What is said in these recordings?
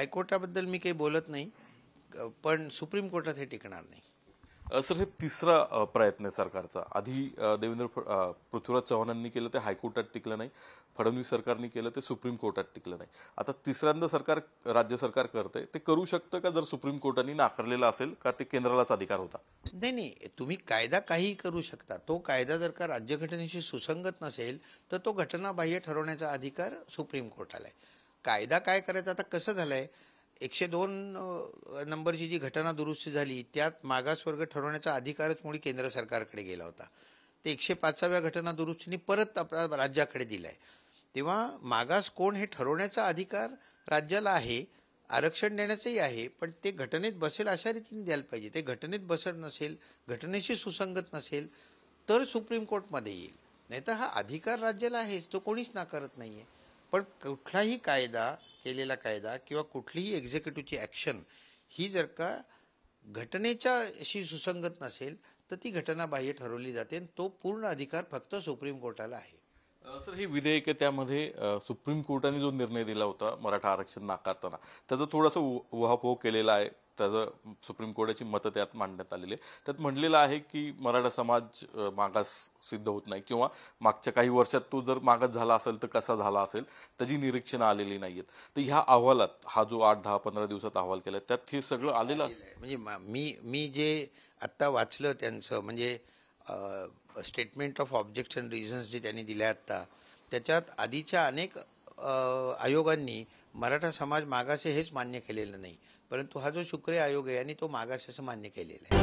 हायकोर्टाबद्दल मी काही बोलत नाही, पण सुप्रीम कोर्टात हे टिकणार नाही. सर, हे तिसरा प्रयत्न आहे सरकारचा. आधी पृथ्वीराज चव्हाणांनी केलं ते हायकोर्टात टिकलं नाही, फडणवीस सरकारने केलं ते सुप्रीम कोर्टात टिकलं नाही. आता तिसऱ्यांदा राज्य सरकार करते, ते करू शकतं का जर सुप्रीम कोर्टाने नाकारलेलं असेल, का ते केंद्रालाच अधिकार होता? नाही, तुम्ही कायदा काहीही करू शकता. तो कायदा जर का राज्यघटनेशी सुसंगत नसेल तर तो घटनाबाह्य ठरवण्याचा अधिकार सुप्रीम कोर्टाला आहे. कायदा काय करायचा, आता कसं झालंय, 102 नंबरची जी घटना दुरुस्ती झाली त्यात मागासवर्ग ठरवण्याचा अधिकारच मुळी केंद्र सरकारकडे गेला होता. ते 105व्या घटना दुरुस्तीने परत आपल्या राज्याकडे दिलाय. तेव्हा मागास कोण हे ठरवण्याचा अधिकार राज्याला आहे, आरक्षण देण्याचंही आहे, पण ते घटनेत बसेल अशा रीतीने द्यायला पाहिजे. ते घटनेत बसत नसेल, घटनेशी सुसंगत नसेल तर सुप्रीम कोर्टमध्ये येईल. नाही तर हा अधिकार राज्याला आहेच, तो कोणीच नाकारत नाही आहे. पण कुठलाही कायदा, केलेला कायदा किंवा कुठलीही एक्झिक्युटिव्हची ॲक्शन ही जर का घटनेच्याशी सुसंगत नसेल तर ती घटनाबाह्य ठरवली जाते आणि तो पूर्ण अधिकार फक्त सुप्रीम कोर्टाला आहे. सर, हे विधेयक आहे, त्यामध्ये सुप्रीम कोर्टाने जो निर्णय दिला होता मराठा आरक्षण नाकारताना, त्याचं थोडंसं उहापोह केलेला आहे. त्याचं सुप्रीम कोर्टाची मतं त्यात मांडण्यात आलेली आहे. त्यात म्हणलेलं आहे की मराठा समाज मागास सिद्ध होत नाही, किंवा मागच्या काही वर्षात तो जर मागास झाला असेल तर कसा झाला असेल त्याची निरीक्षणं आलेली नाही आहेत. तर ह्या अहवालात हा जो 8, 10, 15 दिवसात अहवाल केला त्यात हे सगळं आलेलं आहे. म्हणजे मी जे आत्ता वाचलं त्यांचं, म्हणजे स्टेटमेंट ऑफ ऑब्जेक्शन रिझन्स जे त्यांनी दिले आत्ता, त्याच्यात आधीच्या अनेक आयोगांनी मराठा समाज मागास आहे हेच मान्य केलेलं नाही, परंतु हा जो शुक्रे आयोग आहे आणि तो मागास असं मान्य केलेलं आहे.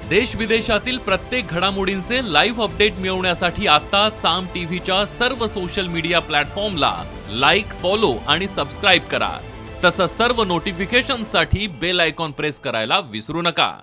देश विदेशातील प्रत्येक घडामोडींचे लाईव्ह अपडेट मिळवण्यासाठी आता साम टीव्हीच्या सर्व सोशल मीडिया प्लॅटफॉर्मला लाईक, फॉलो आणि सबस्क्राईब करा. तसंच सर्व नोटिफिकेशनसाठी बेल आयकॉन प्रेस करायला विसरू नका.